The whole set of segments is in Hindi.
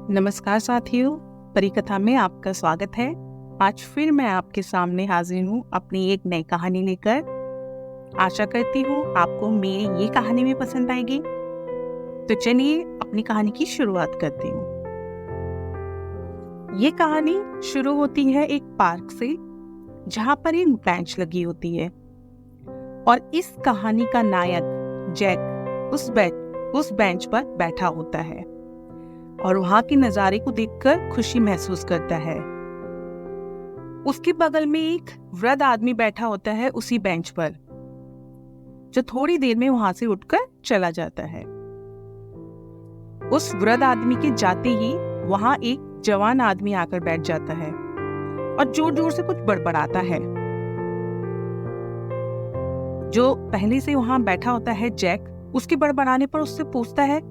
नमस्कार साथियों, परिकथा में आपका स्वागत है। आज फिर मैं आपके सामने हाजिर हूँ अपनी एक नई कहानी लेकर। आशा करती हूँ आपको मेरी ये कहानी भी पसंद आएगी। तो चलिए अपनी कहानी की शुरुआत करती हूँ। ये कहानी शुरू होती है एक पार्क से, जहाँ पर एक बेंच लगी होती है और इस कहानी का नायक जैक उस बेंच पर बैठा होता है और वहां के नजारे को देखकर खुशी महसूस करता है। उसके बगल में एक वृद्ध आदमी बैठा होता है उसी बेंच पर, जो थोड़ी देर में वहां से उठकर चला जाता है। उस वृद्ध आदमी के जाते ही वहां एक जवान आदमी आकर बैठ जाता है और जोर जोर से कुछ बड़बड़ाता है। जो पहले से वहां बैठा होता है जैक, उसके बड़बड़ाने पर उससे पूछता है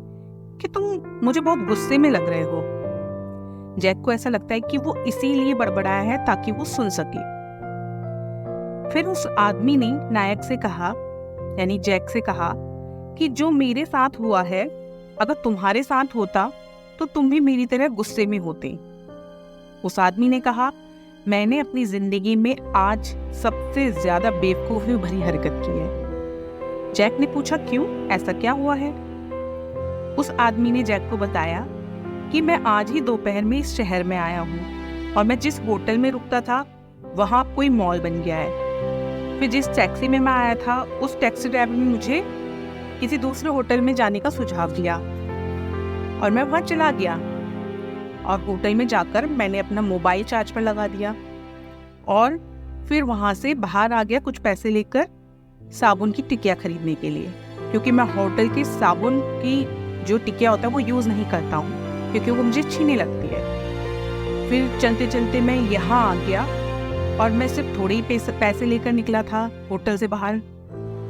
कि तुम मुझे बहुत गुस्से में लग रहे हो। जैक को ऐसा लगता है कि वो इसीलिए बड़बड़ाया है ताकि वो सुन सके। फिर उस आदमी ने नायक से कहा, यानी जैक से कहा, कि जो मेरे साथ हुआ है, अगर तुम्हारे साथ होता तो तुम भी मेरी तरह गुस्से में होते। उस आदमी ने कहा, मैंने अपनी जिंदगी में आज सबसे ज्यादा बेवकूफी भरी हरकत की है। जैक ने पूछा, क्यों, ऐसा क्या हुआ है? उस आदमी ने जैक को बताया कि मैं आज ही दोपहर में इस शहर में आया हूँ और मैं जिस होटल में रुकता था वहाँ कोई मॉल बन गया है। फिर जिस टैक्सी में मैं आया था उस टैक्सी ड्राइवर ने मुझे किसी दूसरे होटल में जाने का सुझाव दिया और मैं वहाँ चला गया और होटल में जाकर मैंने अपना मोबाइल चार्ज पर लगा दिया और फिर वहाँ से बाहर आ गया कुछ पैसे लेकर साबुन की टिकिया खरीदने के लिए, क्योंकि मैं होटल के साबुन की जो टिकिया होता है वो यूज़ नहीं करता हूँ क्योंकि वो मुझे अच्छी नहीं लगती है। फिर चलते चलते मैं यहाँ आ गया और मैं सिर्फ थोड़े ही पैसे लेकर निकला था होटल से बाहर,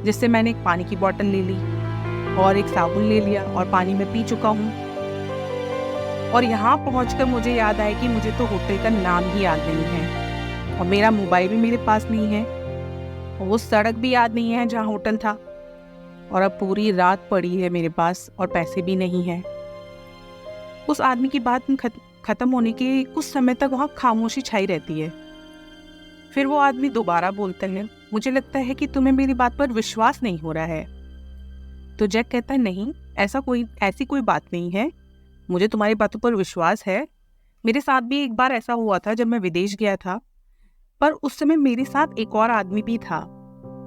जिससे मैंने एक पानी की बोतल ले ली और एक साबुन ले लिया और पानी में पी चुका हूँ। और यहाँ पहुँचकर मुझे याद आया कि मुझे तो होटल का नाम ही याद नहीं है और मेरा मोबाइल भी मेरे पास नहीं है और वो सड़क भी याद नहीं है जहाँ होटल था, और अब पूरी रात पड़ी है मेरे पास और पैसे भी नहीं हैं। उस आदमी की बात खत्म होने के कुछ समय तक वहाँ खामोशी छाई रहती है। फिर वो आदमी दोबारा बोलता है, मुझे लगता है कि तुम्हें मेरी बात पर विश्वास नहीं हो रहा है। तो जैक कहता है, नहीं, ऐसी कोई बात नहीं है, मुझे तुम्हारी बातों पर विश्वास है। मेरे साथ भी एक बार ऐसा हुआ था जब मैं विदेश गया था, पर उस समय मेरे साथ एक और आदमी भी था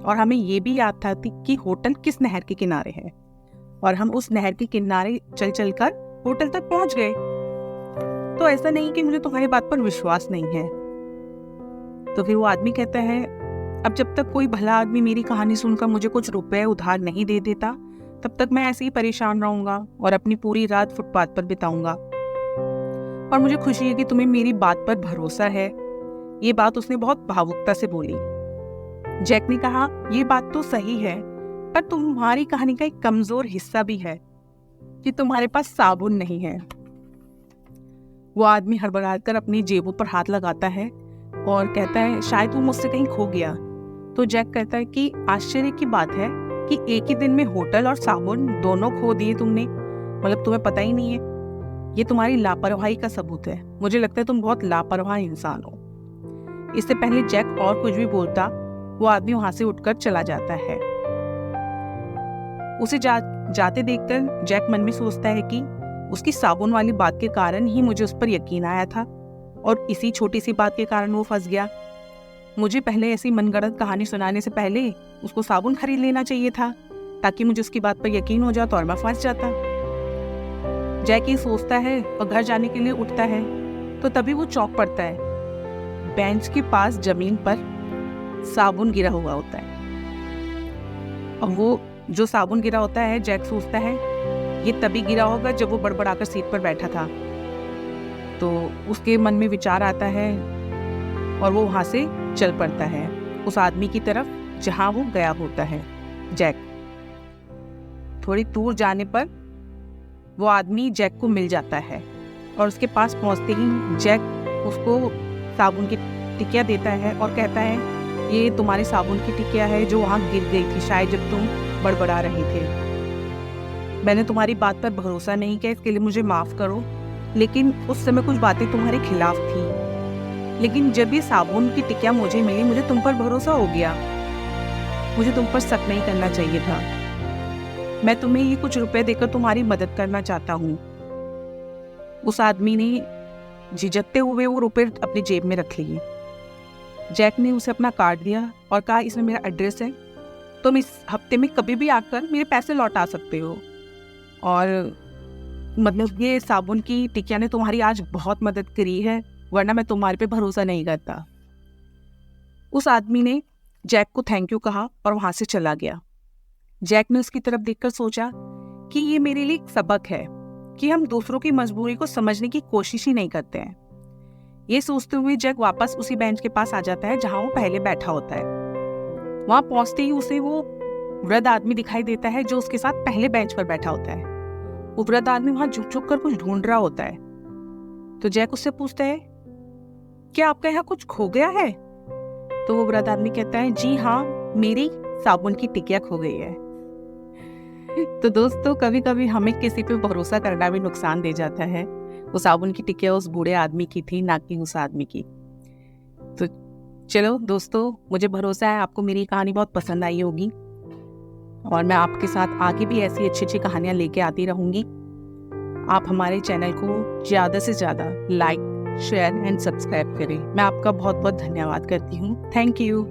और हमें ये भी याद था कि होटल किस नहर के किनारे है और हम उस नहर के किनारे चल चल कर होटल तक पहुंच गए। तो ऐसा नहीं कि मुझे तुम्हारी बात पर विश्वास नहीं है। तो फिर वो आदमी कहता है, अब जब तक कोई भला आदमी मेरी कहानी सुनकर मुझे कुछ रुपए उधार नहीं दे देता, तब तक मैं ऐसे ही परेशान रहूंगा और अपनी पूरी रात फुटपाथ पर बिताऊंगा। और मुझे खुशी है कि तुम्हें मेरी बात पर भरोसा है। ये बात उसने बहुत भावुकता से बोली। जैक ने कहा, ये बात तो सही है, पर तुम्हारी कहानी का एक कमजोर हिस्सा भी है कि तुम्हारे पास साबुन नहीं है। वो आदमी हड़बड़ाकर अपनी जेबों पर हाथ लगाता है और कहता है, शायद वो मुझसे कहीं खो गया। तो जैक कहता है कि आश्चर्य की बात है कि एक ही दिन में होटल और साबुन दोनों खो दिए तुमने, मतलब तुम्हें पता ही नहीं है। ये तुम्हारी लापरवाही का सबूत है। मुझे लगता है तुम बहुत लापरवाह इंसान हो। इससे पहले जैक और कुछ भी बोलता, वो आदमी वहां से उठकर चला जाता है। उसे जाते देखकर जैक मन में सोचता है कि उसकी साबुन वाली बात के कारण ही मुझे उस पर यकीन आया था और इसी छोटी सी बात के कारण वो फंस गया। मुझे पहले ऐसी मनगढ़ंत कहानी सुनाने से पहले उसको साबुन खरीद लेना चाहिए था ताकि मुझे उसकी बात पर यकीन हो जाता और मैं फंस जाता। जैक ये सोचता है और घर जाने के लिए उठता है तो तभी वो चौंक पड़ता है। बेंच के पास जमीन पर साबुन गिरा हुआ होता है और वो जो साबुन गिरा होता है, जैक सोचता है ये तभी गिरा होगा जब वो बड़बड़ाकर सीट पर बैठा था। तो उसके मन में विचार आता है और वो वहां से चल पड़ता है उस आदमी की तरफ जहां वो गया होता है। जैक थोड़ी दूर जाने पर वो आदमी जैक को मिल जाता है और उसके पास पहुंचते ही जैक उसको साबुन की टिकिया देता है और कहता है, ये तुम्हारी साबुन की टिकिया है जो वहाँ गिर गई थी शायद जब तुम बड़बड़ा रहे थे। मैंने तुम्हारी बात पर भरोसा नहीं किया, इसके लिए मुझे माफ़ करो। लेकिन उस समय कुछ बातें तुम्हारे खिलाफ थी। लेकिन जब ये साबुन की टिकिया मुझे मिली, मुझे तुम पर भरोसा हो गया। मुझे तुम पर शक नहीं करना चाहिए था। मैं तुम्हें ये कुछ रुपए देकर तुम्हारी मदद करना चाहता हूँ। उस आदमी ने झिझकते हुए वो रुपए अपनी जेब में रख लिए। जैक ने उसे अपना कार्ड दिया और कहा, इसमें मेरा एड्रेस है, तुम इस हफ्ते में कभी भी आकर मेरे पैसे लौटा सकते हो। और मतलब ये साबुन की टिकिया ने तुम्हारी आज बहुत मदद करी है, वरना मैं तुम्हारे पे भरोसा नहीं करता। उस आदमी ने जैक को थैंक यू कहा और वहां से चला गया। जैक ने उसकी तरफ देखकर सोचा कि ये मेरे लिए एक सबक है कि हम दूसरों की मजबूरी को समझने की कोशिश ही नहीं करते हैं। ये सोचते हुए जैक वापस उसी बेंच के पास आ जाता है जहां वो पहले बैठा होता है। वहां पहुंचते ही उसे वो वृद्ध आदमी दिखाई देता है जो उसके साथ पहले बेंच पर बैठा होता है। वो वृद्ध आदमी वहां झुक झुक कर कुछ ढूंढ रहा होता है। तो जैक उससे पूछता है, क्या आपका यहाँ कुछ खो गया है? तो वो वृद्ध आदमी कहता है, जी हाँ, मेरी साबुन की टिकिया खो गई है। तो दोस्तों, कभी कभी हमें किसी पे भरोसा करना भी नुकसान दे जाता है। वो साबुन की टिकिया उस बूढ़े आदमी की थी, ना कि उस आदमी की। तो चलो दोस्तों, मुझे भरोसा है आपको मेरी कहानी बहुत पसंद आई होगी और मैं आपके साथ आगे भी ऐसी अच्छी अच्छी कहानियां लेके आती रहूंगी। आप हमारे चैनल को ज़्यादा से ज़्यादा लाइक, शेयर एंड सब्सक्राइब करें। मैं आपका बहुत बहुत धन्यवाद करती हूँ। Thank you.